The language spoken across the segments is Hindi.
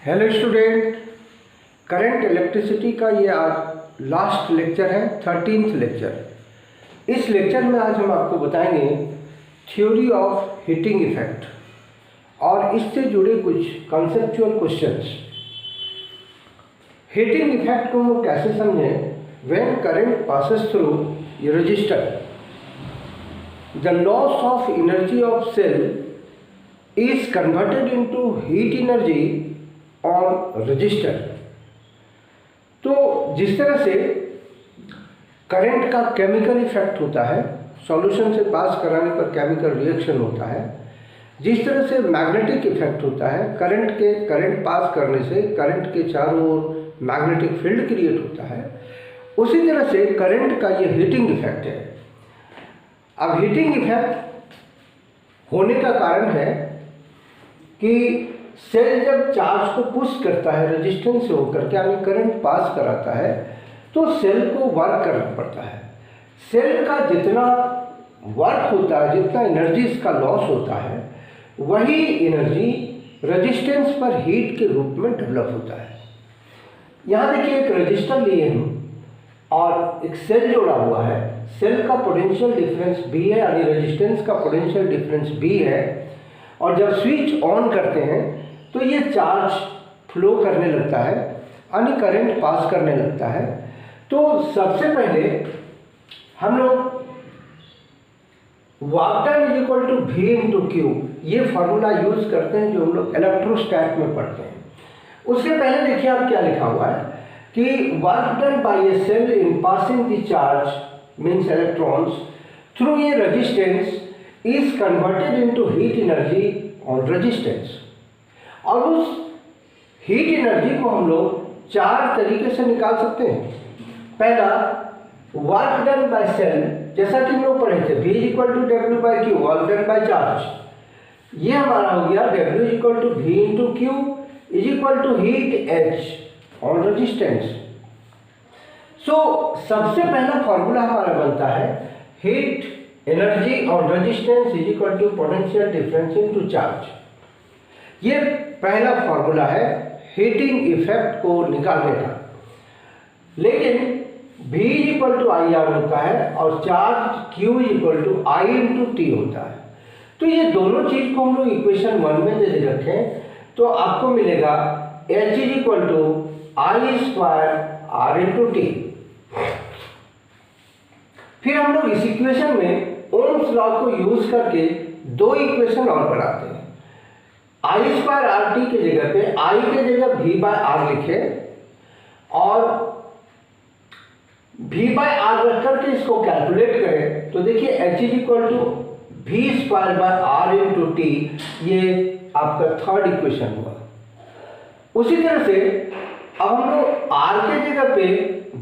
हेलो स्टूडेंट, करंट इलेक्ट्रिसिटी का ये आज लास्ट लेक्चर है, 13th लेक्चर। इस लेक्चर में आज हम आपको बताएंगे थ्योरी ऑफ हीटिंग इफेक्ट और इससे जुड़े कुछ कॉन्सेप्चुअल क्वेश्चंस। हीटिंग इफेक्ट को हम कैसे समझें? When current passes through a resistor, the loss of energy of cell is converted into heat energy on resistor। तो जिस तरह से करंट का केमिकल इफेक्ट होता है, सॉल्यूशन से पास कराने पर केमिकल रिएक्शन होता है, जिस तरह से मैग्नेटिक इफेक्ट होता है, करंट पास करने से करंट के चारों ओर मैग्नेटिक फील्ड क्रिएट होता है, उसी तरह से करंट का ये हीटिंग इफेक्ट है। अब हीटिंग इफेक्ट होने का कारण है कि सेल जब चार्ज को पुश करता है रेजिस्टेंस से होकर के, यानी करंट पास कराता है, तो सेल को वर्क करना पड़ता है। सेल का जितना वर्क होता है, जितना एनर्जी इसका लॉस होता है, वही एनर्जी रेजिस्टेंस पर हीट के रूप में डेवलप होता है। यहाँ देखिए, एक रजिस्टर लिए हम और एक सेल जोड़ा हुआ है। सेल का पोटेंशियल डिफरेंस B है, यानी रेजिस्टेंस का पोटेंशियल डिफरेंस B है। और जब स्विच ऑन करते हैं तो ये चार्ज फ्लो करने लगता है, यानी करंट पास करने लगता है। तो सबसे पहले हम लोग work done is equal to V into Q, ये फार्मूला यूज करते हैं जो हम लोग इलेक्ट्रोस्टैट में पढ़ते हैं। उसके पहले देखिए आप क्या लिखा हुआ है कि work done by a cell in passing the charge means electrons through a resistance is converted into heat energy on resistance। और उस हीट एनर्जी को हम लोग चार तरीके से निकाल सकते हैं। पहला, वर्क डन बाय सेल, जैसा कि हम लोग पढ़े थे, V equal to W by Q, work done by charge. ये हमारा हो गया W equal to V into Q is equal to heat H on resistance. So सबसे पहला फॉर्मूला हमारा बनता है heat energy on resistance is equal to potential difference into charge. ये पहला फॉर्मूला है हीटिंग इफेक्ट को निकालने का। लेकिन V equal to I R होता है और charge Q equal to I into T होता है। तो ये दोनों चीज को हम लोग इक्वेशन 1 में यदि रखें तो आपको मिलेगा H is equal to I square R into T. फिर हम लोग इस इक्वेशन में ओम्स लॉ को यूज करके दो इक्वेशन और बनाते हैं। आई स्क्वायर आर टी की जगह पे आई के जगह V बाय आर लिखे और V बाय आर रख करके इसको कैलकुलेट करें तो देखिए H is equal to V square by R into T, ये आपका थर्ड इक्वेशन हुआ। उसी तरह से अब हम लोग R के जगह पे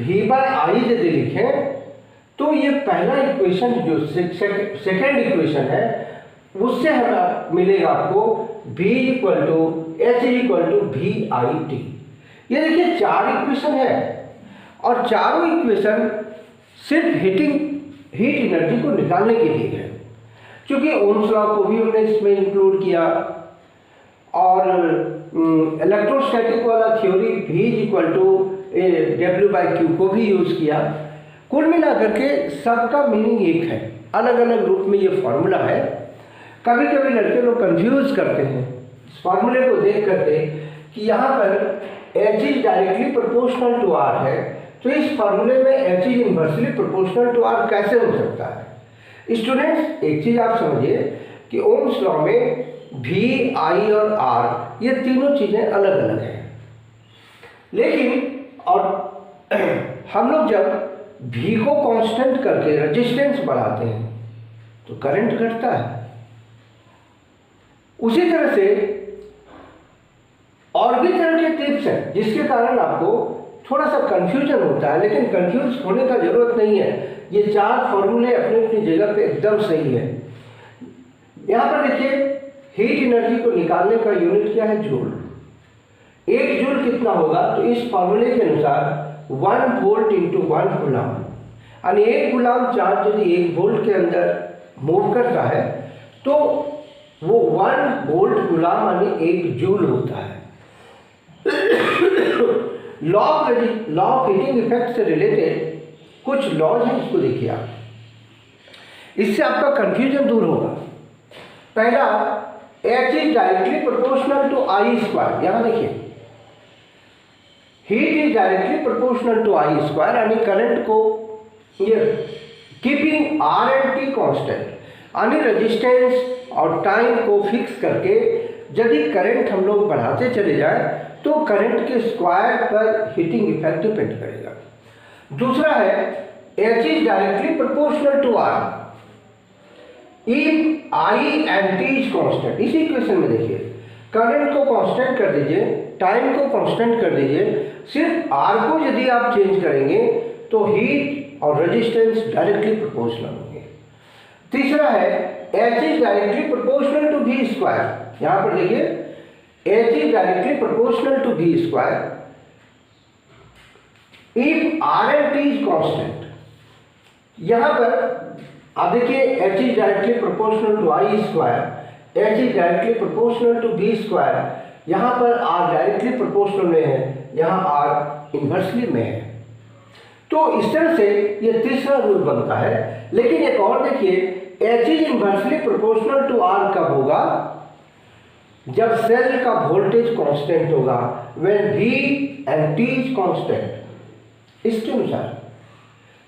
V बाय आई यदि लिखें तो ये पहला इक्वेशन जो सेकेंड इक्वेशन है उससे हमें मिलेगा आपको V equal to H equal to V I T. ये देखिए चार इक्वेशन है और चारों इक्वेशन सिर्फ हीट एनर्जी को निकालने के लिए है। क्योंकि ओम्स लॉ को भी हमने इसमें इंक्लूड किया और इलेक्ट्रोस्टैटिक वाला theory V equal to W by Q को भी यूज किया। कुल मिलाकर के सबका मीनिंग एक है, अलग अलग रूप में ये फॉर्मूला है। कभी कभी लड़के लोग कंफ्यूज करते हैं इस फॉर्मूले को देख करके कि यहाँ पर H is directly proportional to R है, तो इस फॉर्मूले में H is inversely proportional to R कैसे हो सकता है? स्टूडेंट्स, एक चीज आप समझिए कि ओम्स लॉ में V, I और R ये तीनों चीजें अलग अलग हैं। लेकिन और हम लोग जब V को कांस्टेंट करके रेजिस्टेंस बढ़ाते हैं तो करंट घटता है। उसी तरह से और भी तरह के टिप्स हैं जिसके कारण आपको थोड़ा सा कंफ्यूजन होता है, लेकिन कंफ्यूज होने का जरूरत नहीं है। ये चार फॉर्मूले अपनी अपनी जगह पे एकदम सही है। यहाँ पर देखिए, हीट एनर्जी को निकालने का यूनिट क्या है? जूल। 1 जूल कितना होगा? तो इस फॉर्मूले के अनुसार 1 वोल्ट इंटू 1 गुलाम, यानी 1 गुलाम चार्ज यदि 1 वोल्ट के अंदर मूव करता है तो वो 1 वोल्ट गुलाम यानी 1 जूल होता है। लॉ ऑफ हीटिंग इफेक्ट से रिलेटेड कुछ लॉज हैं, इसको देखिए आप, इससे आपका कंफ्यूजन दूर होगा। पहला, H is directly proportional to I square. यहां देखिए, heat is directly proportional to I square, यानी करंट को ये keeping R and T constant, यानी रेजिस्टेंस और टाइम को फिक्स करके यदि करंट हम लोग बढ़ाते चले जाए तो करंट के स्क्वायर पर हीटिंग इफेक्ट डिपेंड करेगा। दूसरा है H is directly proportional to R if I and T is constant. इसी इक्वेशन में देखिए, करंट को कांस्टेंट कर दीजिए, टाइम को कांस्टेंट कर दीजिए, सिर्फ R को यदि आप चेंज करेंगे तो हीट और रेजिस्टेंस डायरेक्टली प्रोपोर्शनल होंगे। तीसरा है H is directly proportional to V square. यहां पर देखिए, H is directly proportional to V square if R and T is constant. यहां पर आप देखिए, H is directly proportional to I square, H is directly proportional to B square, यहां पर R डायरेक्टली प्रोपोर्शनल में है, यहां R इन्वर्सली में है। तो इस तरह से ये तीसरा रूल बनता है। लेकिन एक और देखिए, H is inversely proportional to R कब होगा? जब सेल का वोल्टेज कांस्टेंट होगा, when V and T is constant. इसके अनुसार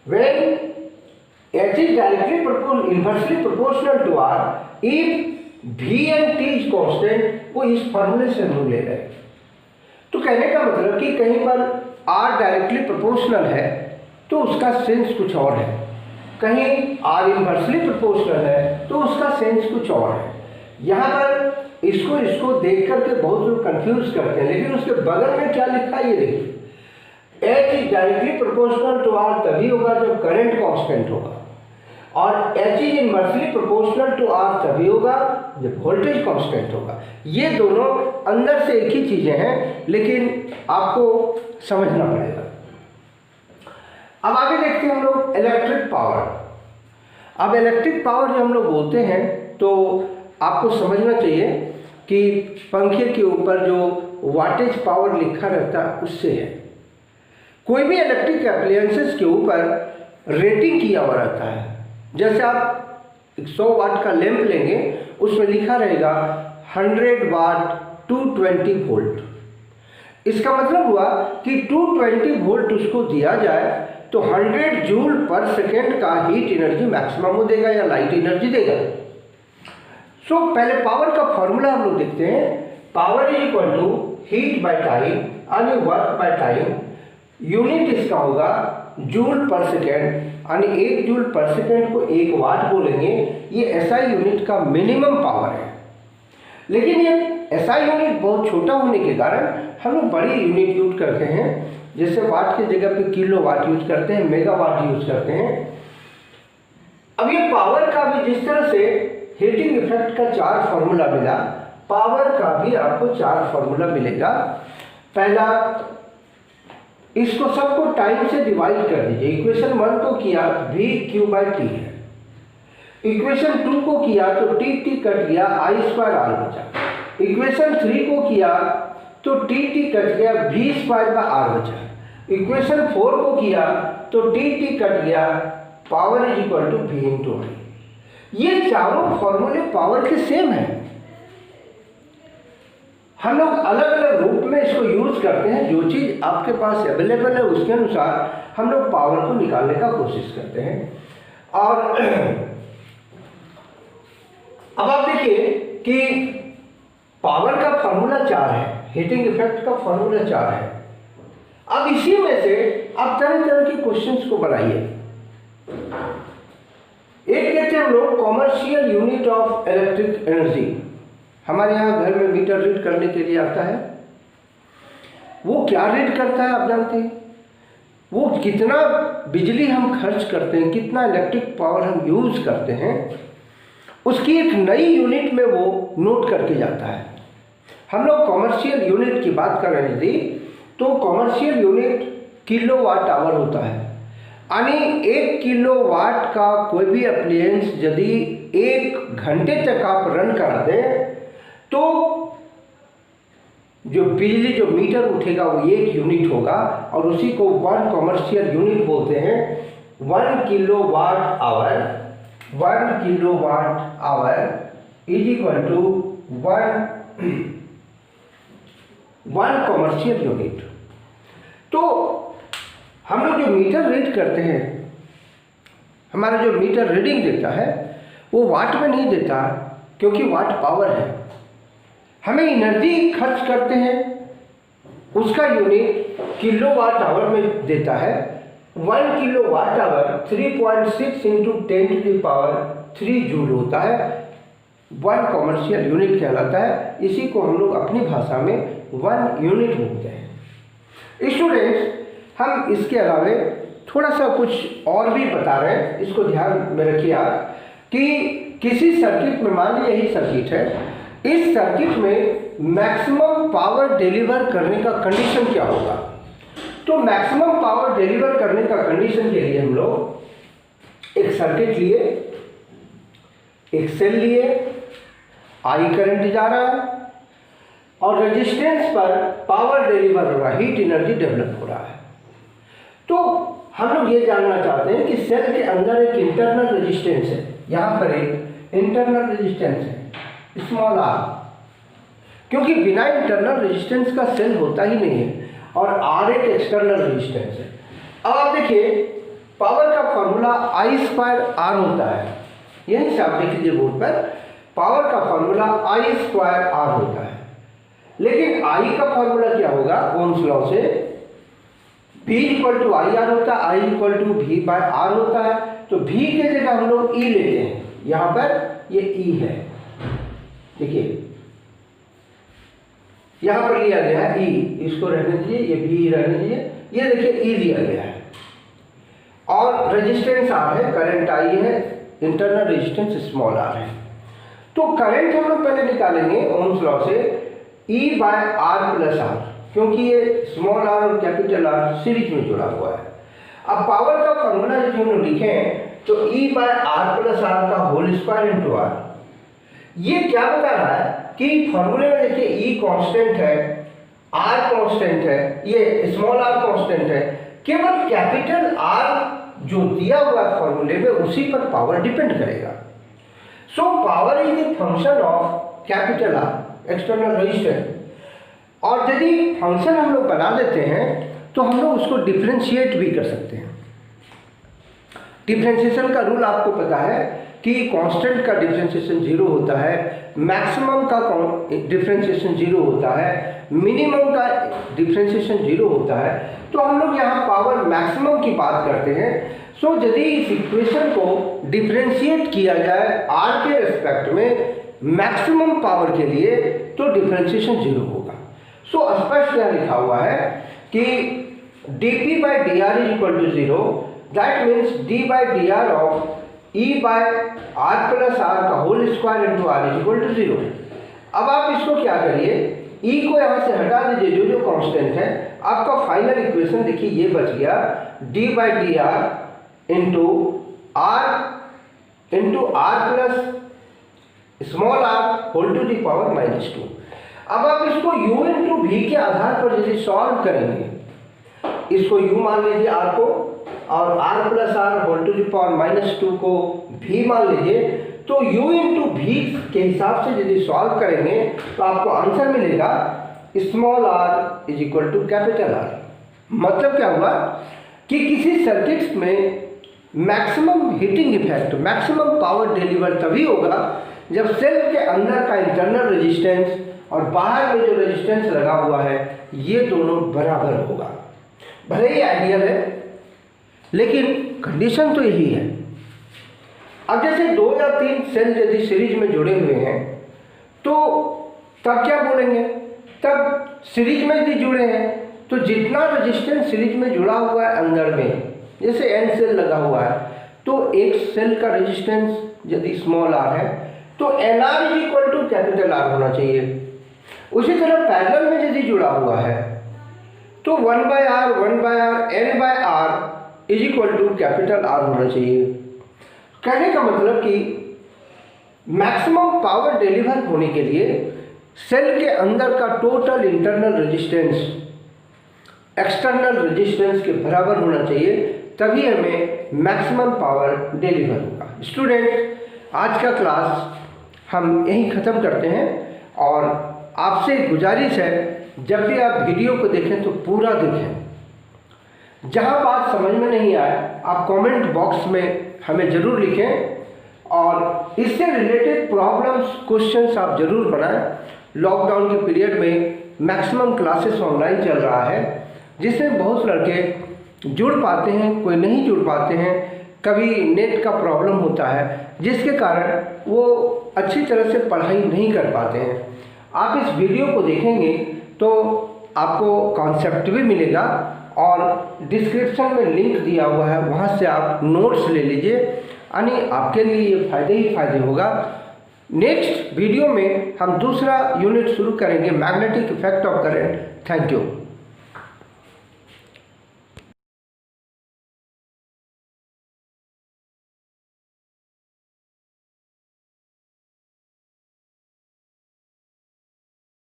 when H is directly inversely proportional to R if V and T is constant, वो इस फॉर्मूले से हम ले रहे हैं। तो कहने का मतलब कि कहीं पर R डायरेक्टली प्रोपोर्शनल है तो उसका सेंस कुछ और है, कहीं R इन्वर्सली प्रोपोर्शनल है तो उसका सेंस कुछ और है। यहाँ पर इसको देख करके बहुत लोग कंफ्यूज करते हैं, लेकिन उसके बगल में क्या लिखा है ये देखिए, H is directly proportional to R तभी होगा जब करंट कांस्टेंट होगा, और H is inversely proportional to R तभी होगा जब वोल्टेज कांस्टेंट होगा। ये दोनों अंदर से एक ही चीजें हैं, लेकिन आपको समझना पड़ेगा। अब आगे देखते हैं हम लोग इलेक्ट्रिक पावर। अब इलेक्ट्रिक पावर जब हम लोग बोलते हैं तो आपको समझना चाहिए कि पंखे के ऊपर जो वाटेज पावर लिखा रहता है उससे है। कोई भी इलेक्ट्रिक एप्लायंसेस के ऊपर रेटिंग किया हुआ रहता है। जैसे आप 100 वाट का लैंप लेंगे, उसमें लिखा रहेगा 100 वाट 220 वोल्ट। इसका मतलब हुआ कि 220 वोल्ट उसको दिया जाए तो 100 जूल पर सेकेंड का हीट एनर्जी मैक्सिमम वो देगा या लाइट एनर्जी देगा। सो पहले पावर का फॉर्मूला हम लोग देखते हैं। Power is equal to heat by time यानी वर्क बाय टाइम। यूनिट इसका होगा जूल पर सेकेंड, यानी 1 जूल पर सेकेंड को 1 वाट बोलेंगे। ये एसआई यूनिट का मिनिमम पावर है, लेकिन ये एसआई यूनिट बहुत छोटा होने के कारण हम लोग बड़ी यूनिट यूज करते हैं, जैसे वाट की जगह पे किलो वाट यूज करते हैं, मेगावाट यूज करते हैं। अब ये पावर का भी जिस तरह से हीटिंग इफेक्ट का 4 फॉर्मूला मिला, पावर का भी आपको 4 फॉर्मूला मिलेगा। पहला, इसको सबको टाइम से डिवाइड कर दीजिए। इक्वेशन 1 को किया v q/t है, इक्वेशन 2 को किया तो t कट गया I² r बचा, इक्वेशन 3 को किया तो t कट गया v² r बचा, इक्वेशन 4 को किया तो t कट गया power is equal to v × I। ये चारों फॉर्मूले पावर के सेम है, हम लोग अलग अलग रूप में इसको यूज करते हैं। जो चीज़ आपके पास अवेलेबल है उसके अनुसार हम लोग पावर को निकालने का कोशिश करते हैं। और अब आप देखिए कि पावर का फॉर्मूला 4 है, हीटिंग इफेक्ट का फॉर्मूला 4 है। अब इसी में से आप तरह तरह के क्वेश्चंस को बनाइए। एक कहते हैं हम लोग commercial unit of electric energy. हमारे यहाँ घर में मीटर रीड करने के लिए आता है। वो क्या रीड करता है आप जानते हैं? वो कितना बिजली हम खर्च करते हैं, कितना इलेक्ट्रिक पावर हम यूज करते हैं, उसकी एक नई यूनिट में वो नोट करके जाता है। हम लोग कॉमर्शियल यूनिट की बात कर रहे थे, तो कॉमर्शियल यूनिट किलोवाट आवर होता है, यानी 1 किलोवाट का कोई भी अप्लायंस यदि 1 घंटे तक आप रन करा दें तो जो बिजली जो मीटर उठेगा वो 1 यूनिट होगा और उसी को 1 कमर्शियल यूनिट बोलते हैं। 1 kilowatt hour 1 kilowatt hour is equal to 1 commercial unit. तो हम लोग जो मीटर रीड करते हैं, हमारा जो मीटर रीडिंग देता है वो वाट में नहीं देता, क्योंकि वाट पावर है। हमें एनर्जी खर्च करते हैं, उसका यूनिट किलोवाट आवर में देता है। 1 किलोवाट आवर 3.6 इंटू 10⁻³ जूल होता है, 1 कमर्शियल यूनिट कहलाता है। इसी को हम लोग अपनी भाषा में 1 यूनिट बोलते हैं। स्टूडेंट्स, हम इसके अलावे थोड़ा सा कुछ और भी बता रहे हैं, इसको ध्यान में रखिए आप कि किसी सर्किट में, मान लीजिए यही सर्किट है, इस सर्किट में मैक्सिमम पावर डिलीवर करने का कंडीशन क्या होगा। तो मैक्सिमम पावर डिलीवर करने का कंडीशन के लिए हम लोग एक सर्किट लिए, एक सेल लिए, आई करंट जा रहा है और रेजिस्टेंस पर पावर डिलीवर हो रहा है, हीट एनर्जी डेवलप हो रहा है। तो हम लोग ये जानना चाहते हैं कि सेल के अंदर एक इंटरनल रेजिस्टेंस है, यहाँ पर एक इंटरनल रेजिस्टेंस है स्मॉल आर, क्योंकि बिना इंटरनल रेजिस्टेंस का सेल होता ही नहीं है, और आर एक एक्सटर्नल रेजिस्टेंस है। अब आप देखिए पावर का फॉर्मूला I²R होता है, यहीं से आप देख लीजिए बोर्ड पर, पावर का फॉर्मूला I²R होता है। लेकिन I का फॉर्मूला क्या होगा ओम्स लॉ से, V = IR होता है, I = V/R होता है। तो V के जगह हम लोग E लेते हैं, यहाँ पर ये E है, देखिए यहाँ पर लिया गया है E, इसको रहने दीजिए, ये V रहने दीजिए, ये देखिए E लिया गया है और रेजिस्टेंस R है, करंट I है, इंटरनल रेजिस्टेंस स्मॉल r है। तो करंट हम लोग पहले निकालेंगे ओम्स लॉ से E/R+R, क्योंकि ये स्मॉल r और कैपिटल R सीरीज में जुड़ा हुआ है। अब पावर का फॉर्मूला जो हम लोग लिखे तो E/R+R का होल स्क्वायर इंटू R, ये क्या बता रहा है कि फॉर्मूले में देखिए E कांस्टेंट है, R कांस्टेंट है, ये स्मॉल r कांस्टेंट है, केवल कैपिटल R जो दिया हुआ है फॉर्मूले में उसी पर पावर डिपेंड करेगा। So power is the function of capital R external resistance. और यदि फंक्शन हम लोग बना देते हैं तो हम लोग उसको डिफ्रेंशिएट भी कर सकते हैं। डिफ्रेंशिएशन का रूल आपको पता है कि कांस्टेंट का डिफ्रेंशिएशन 0 होता है, मैक्सिमम का डिफ्रेंशिएशन 0 होता है, मिनिमम का डिफ्रेंशिएशन 0 होता है। तो हम लोग यहाँ पावर मैक्सिमम की बात करते हैं। सो यदि इस इक्वेशन को डिफ्रेंशिएट किया जाए r के रेस्पेक्ट में मैक्सिमम पावर के लिए तो डिफ्रेंशिएशन 0 होगा। सो स्पष्ट क्या लिखा हुआ है कि dp/dr = 0, that means d/dr of E/R+R का होल स्क्वायर इंटू R = 0। अब आप इसको क्या करिए, E को यहाँ से हटा दीजिए, जो जो कांस्टेंट है, आपका फाइनल इक्वेशन देखिए ये बच गया d/dr into R plus small r whole to the power -2। अब आप इसको u इंटू v के आधार पर यदि सॉल्व करेंगे, इसको u मान लीजिए r को और r plus r whole to the power -2 को v मान लीजिए, तो u इंटू v के हिसाब से यदि सॉल्व करेंगे तो आपको आंसर मिलेगा small r is equal to capital R। मतलब क्या हुआ कि किसी सर्किट में maximum heating effect, maximum power deliver तभी होगा जब सेल के अंदर का इंटरनल रेजिस्टेंस और बाहर में जो रेजिस्टेंस लगा हुआ है ये दोनों बराबर होगा। भले ही आइडियल है लेकिन कंडीशन तो यही है। अब जैसे 2 या 3 सेल यदि सीरीज में जुड़े हुए हैं तो तब क्या बोलेंगे, तब सीरीज में यदि जुड़े हैं तो जितना रेजिस्टेंस सीरीज में जुड़ा हुआ है अंदर में, जैसे n सेल लगा हुआ है तो एक सेल का रेजिस्टेंस यदि स्मॉल r है तो nr = कैपिटल R होना चाहिए। उसी तरह पैरेलल में यदि जुड़ा हुआ है तो 1/r n/r = कैपिटल R होना चाहिए। कहने का मतलब कि मैक्सिमम पावर डिलीवर होने के लिए सेल के अंदर का total internal resistance external resistance के बराबर होना चाहिए, तभी हमें मैक्सिमम पावर डिलीवर होगा। स्टूडेंट, आज का क्लास हम यहीं ख़त्म करते हैं और आपसे गुजारिश है जब भी आप वीडियो को देखें तो पूरा देखें। जहां बात समझ में नहीं आए आप कमेंट बॉक्स में हमें ज़रूर लिखें और इससे रिलेटेड प्रॉब्लम्स क्वेश्चंस आप ज़रूर बनाएं। लॉकडाउन के पीरियड में मैक्सिमम क्लासेस ऑनलाइन चल रहा है, जिसमें बहुत लड़के जुड़ पाते हैं, कोई नहीं जुड़ पाते हैं, कभी नेट का प्रॉब्लम होता है जिसके कारण वो अच्छी तरह से पढ़ाई नहीं कर पाते हैं। आप इस वीडियो को देखेंगे तो आपको कॉन्सेप्ट भी मिलेगा और डिस्क्रिप्शन में लिंक दिया हुआ है, वहाँ से आप नोट्स ले लीजिए, यानी आपके लिए ये फ़ायदे ही फ़ायदे होगा। नेक्स्ट वीडियो में हम दूसरा यूनिट शुरू करेंगे, magnetic effect of current. Thank you.